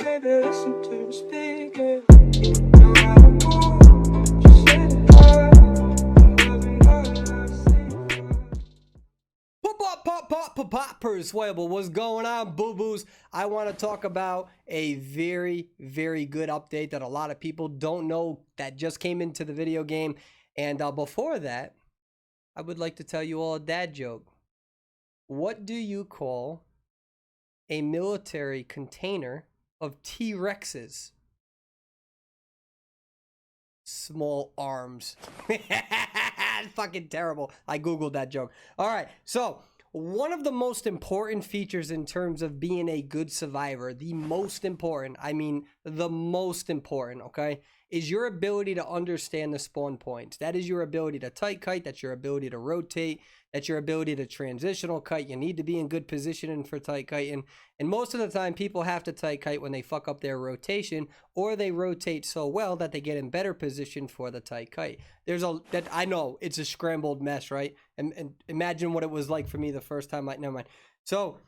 baby, listen to me speaking. No matter who, just say the word. Poppers, what's going on, boo-boos? I want to talk about a very, very good update that a lot of people don't know that just came into the video game. And before that, I would like to tell you all a dad joke. What do you call a military container of T-Rexes? Small arms. Fucking terrible. I googled that joke. All right, so one of the most important features in terms of being a good survivor, the most important, I mean the most important, okay, is your ability to understand the spawn points. That is your ability to tight kite, that's your ability to rotate, that's your ability to transitional kite. You need to be in good positioning for tight kiting. And most of the time people have to tight kite when they fuck up their rotation, or they rotate so well that they get in better position for the tight kite. I know it's a scrambled mess, right? And imagine what it was like for me the first time. Never mind. So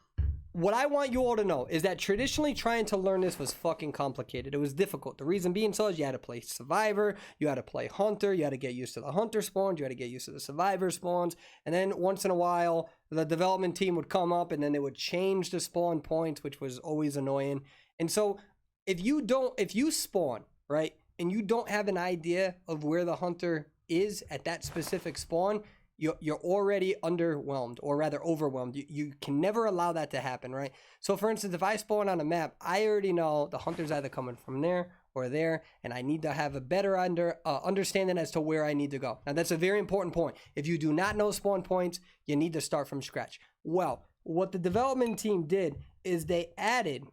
what I want you all to know is that traditionally trying to learn this was fucking complicated. It was difficult. The reason being so is you had to play survivor, you had to play hunter, you had to get used to the hunter spawns, you had to get used to the survivor spawns, and then once in a while the development team would come up and then they would change the spawn points, which was always annoying. And so if you spawn, right, and you don't have an idea of where the hunter is at that specific spawn, you're already underwhelmed, or rather overwhelmed. You can never allow that to happen, right? So for instance, if I spawn on a map, I already know the hunter's either coming from there or there, and I need to have a better understanding as to where I need to go. Now that's a very important point. If you do not know spawn points, you need to start from scratch. Well, what the development team did is they added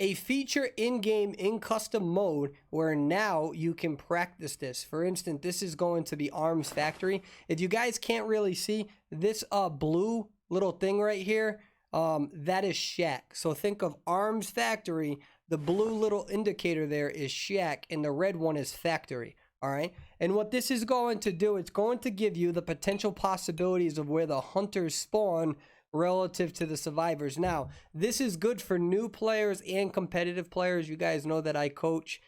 a feature in-game, in custom mode, where now you can practice this. For instance, this is going to be Arms Factory. If you guys can't really see, this blue little thing right here, that is Shack. So think of Arms Factory, the blue little indicator there is Shack, and the red one is Factory. All right, and what this is going to do, it's going to give you the potential possibilities of where the hunters spawn relative to the survivors. Now, this is good for new players and competitive players. You guys know that I coach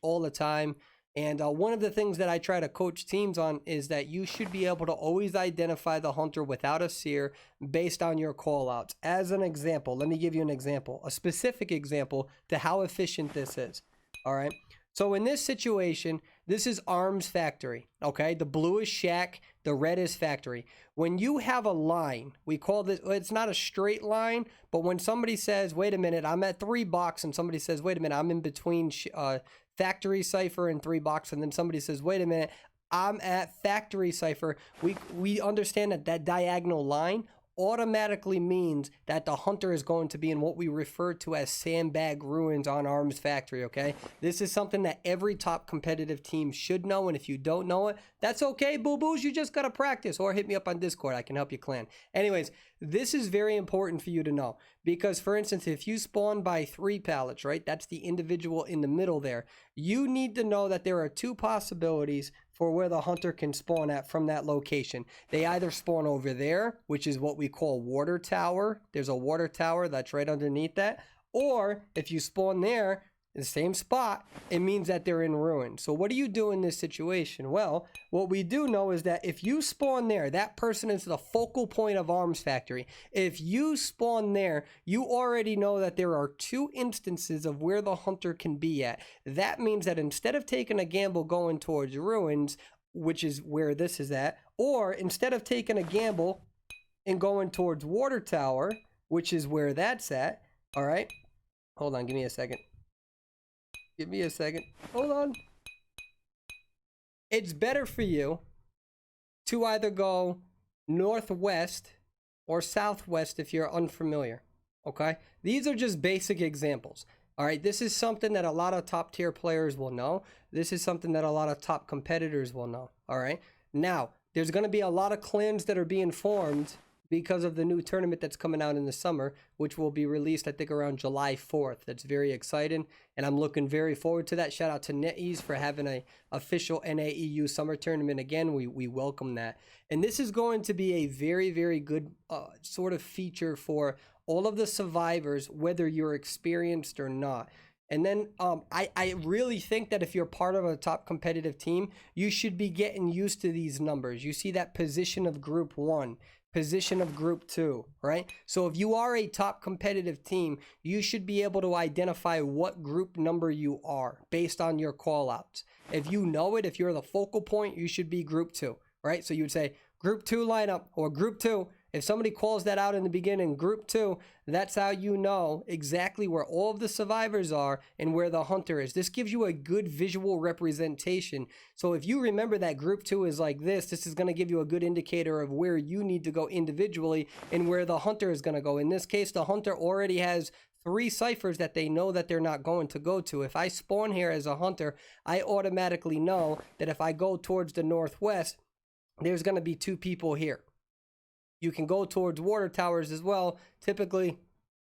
all the time. And one of the things that I try to coach teams on is that you should be able to always identify the hunter without a seer based on your callouts. As an example, let me give you an example, a specific example to how efficient this is. All right. So in this situation, this is Arms Factory, okay? The blue is Shack, the red is Factory. When you have a line, we call this, it's not a straight line, but when somebody says, wait a minute, I'm at 3 box, and somebody says, wait a minute, I'm in between Factory Cipher and 3 box, and then somebody says, wait a minute, I'm at Factory Cipher, we understand that that diagonal line automatically means that the hunter is going to be in what we refer to as sandbag ruins on Arms Factory, okay? This is something that every top competitive team should know, and if you don't know it, that's okay, boo-boos, you just gotta practice, or hit me up on Discord, I can help you clan. Anyways, this is very important for you to know, because for instance, if you spawn by 3 pallets, right, that's the individual in the middle there, you need to know that there are 2 possibilities for where the hunter can spawn at from that location. They either spawn over there, which is what we call water tower. There's a water tower that's right underneath that. Or if you spawn there, the same spot, it means that they're in ruin. So what do you do in this situation? Well, what we do know is that if you spawn there, that person is the focal point of Arms Factory. If you spawn there, you already know that there are 2 instances of where the hunter can be at. That means that instead of taking a gamble going towards ruins, which is where this is at, or instead of taking a gamble and going towards water tower, which is where that's at, all right? Hold on, give me a second. Give me a second. Hold on. It's better for you to either go northwest or southwest if you're unfamiliar. Okay? These are just basic examples. All right? This is something that a lot of top tier players will know. This is something that a lot of top competitors will know. All right? Now, there's going to be a lot of clans that are being formed because of the new tournament that's coming out in the summer, which will be released, I think, around July 4th. That's very exciting, and I'm looking very forward to that. Shout out to NetEase for having a official NAEU summer tournament again. We welcome that. And this is going to be a very, very good sort of feature for all of the survivors, whether you're experienced or not. And then I really think that if you're part of a top competitive team, you should be getting used to these numbers. You see that position of group 1, position of group 2, right? So if you are a top competitive team, you should be able to identify what group number you are based on your callouts. If you know it, if you're the focal point, you should be group 2, right? So you would say group 2 lineup or group 2. If somebody calls that out in the beginning, group 2, that's how you know exactly where all of the survivors are and where the hunter is. This gives you a good visual representation. So if you remember that group 2 is like this is going to give you a good indicator of where you need to go individually and where the hunter is going to go. In this case, the hunter already has 3 ciphers that they know that they're not going to go to. If I spawn here as a hunter, I automatically know that if I go towards the northwest, there's going to be 2 people here. You can go towards water towers as well. Typically,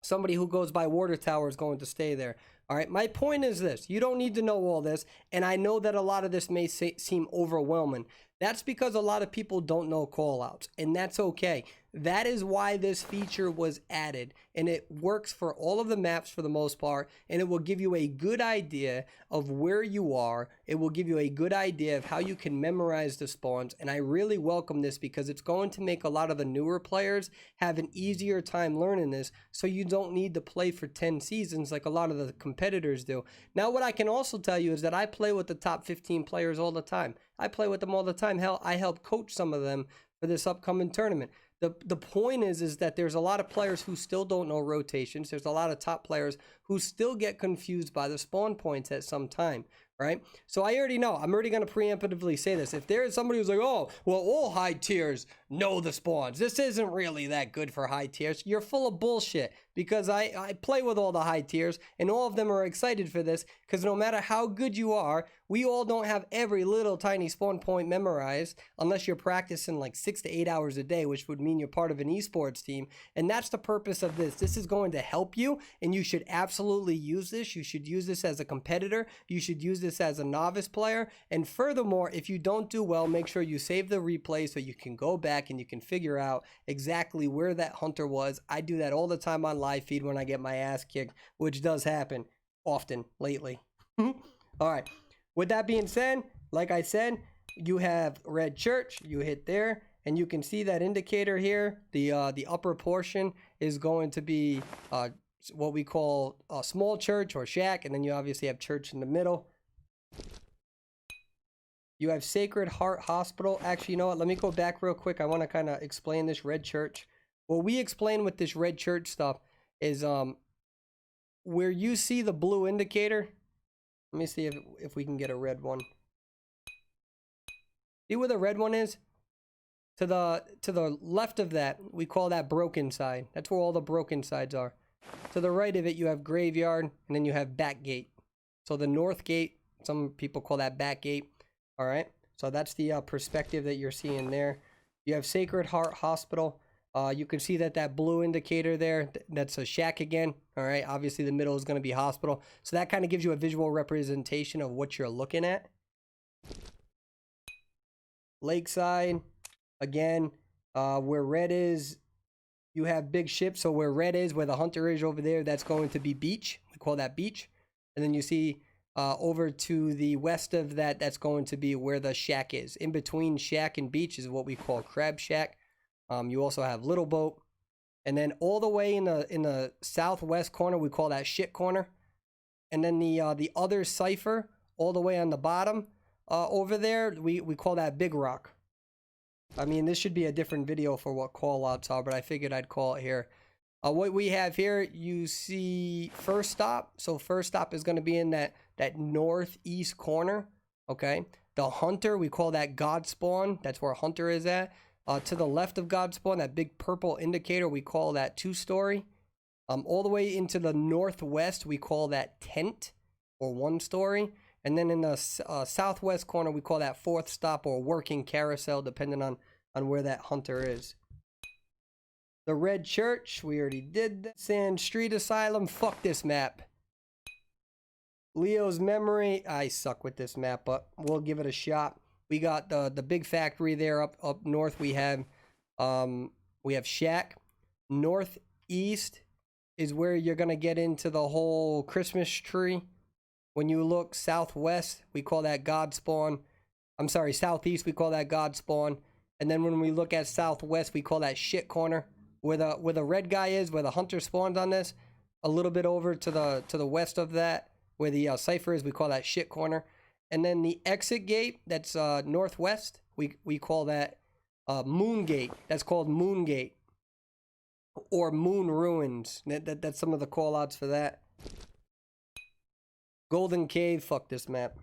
somebody who goes by water tower is going to stay there. All right, my point is this. You don't need to know all this, and I know that a lot of this may seem overwhelming. That's because a lot of people don't know callouts, and that's okay. That is why this feature was added, and it works for all of the maps for the most part, and it will give you a good idea of where you are. It will give you a good idea of how you can memorize the spawns, and I really welcome this because it's going to make a lot of the newer players have an easier time learning this, so you don't need to play for 10 seasons like a lot of the competitors do. Now, what I can also tell you is that I play with the top 15 players all the time. I play with them all the time. Hell, I help coach some of them for this upcoming tournament. The point is that there's a lot of players who still don't know rotations. There's a lot of top players who still get confused by the spawn points at some time, right? So I already know. I'm already going to preemptively say this. If there is somebody who's like, oh, well, all high tiers know the spawns. This isn't really that good for high tiers. You're full of bullshit because I play with all the high tiers and all of them are excited for this because no matter how good you are, we all don't have every little tiny spawn point memorized unless you're practicing like 6 to 8 hours a day, which would mean you're part of an esports team. And that's the purpose of this. This is going to help you, and you should absolutely use this. You should use this as a competitor. You should use this as a novice player. And furthermore, if you don't do well, make sure you save the replay so you can go back and you can figure out exactly where that hunter was. I do that all the time on live feed when I get my ass kicked, which does happen often lately. All right. With that being said, like I said, you have red church, you hit there, and you can see that indicator here. The upper portion is going to be what we call a small church or shack, and then you obviously have church in the middle. You have Sacred Heart Hospital. Actually, you know what? Let me go back real quick. I want to kind of explain this red church. What we explain with this red church stuff is where you see the blue indicator. Let me see if we can get a red one. See where the red one is? To the left of that, we call that broken side. That's where all the broken sides are. To the right of it, you have graveyard, and then you have back gate. So the north gate, some people call that back gate. All right. So that's the perspective that you're seeing there. You have Sacred Heart Hospital. You can see that blue indicator there, that's a shack again. All right. Obviously, the middle is going to be hospital. So that kind of gives you a visual representation of what you're looking at. Lakeside, again, where red is, you have big ship. So where red is, where the hunter is over there, that's going to be beach. We call that beach. And then you see over to the west of that, that's going to be where the shack is. In between shack and beach is what we call crab shack. You also have little boat, and then all the way in the southwest corner, we call that shit corner. And then the other cipher all the way on the bottom over there, we call that big rock. I mean, this should be a different video for what callouts are, but I figured I'd call it here. What we have here, you see first stop. So first stop is going to be in that northeast corner. Okay. The hunter, we call that God spawn. That's where hunter is at. To the left of God spawn, that big purple indicator, we call that 2-story. All the way into the northwest, we call that tent or 1-story. And then in the southwest corner, we call that 4th stop or working carousel, depending on where that hunter is. The Red Church, we already did that. Sand Street Asylum, fuck this map. Leo's Memory, I suck with this map, but we'll give it a shot. We got the big factory there up north. We have Shack. Northeast is where you're gonna get into the whole Christmas tree. When you look southwest, we call that God Spawn. I'm sorry, southeast, we call that God Spawn. And then when we look at southwest, we call that Shit Corner. Where the red guy is, where the hunter spawns on this, a little bit over to the west of that, where the cipher is, we call that Shit Corner. And then the exit gate, that's northwest, we call that Moon Gate. That's called Moon Gate. Or Moon Ruins. That's some of the callouts for that. Golden Cave, fuck this map.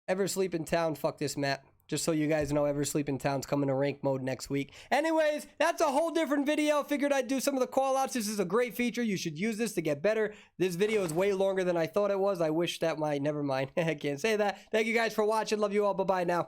Ever Sleep in Town, fuck this map. Just so you guys know, Ever Sleep in Town's coming to rank mode next week. Anyways, that's a whole different video. Figured I'd do some of the callouts. This is a great feature. You should use this to get better. This video is way longer than I thought it was. I wish that might, never mind. I can't say that. Thank you guys for watching. Love you all. Bye-bye now.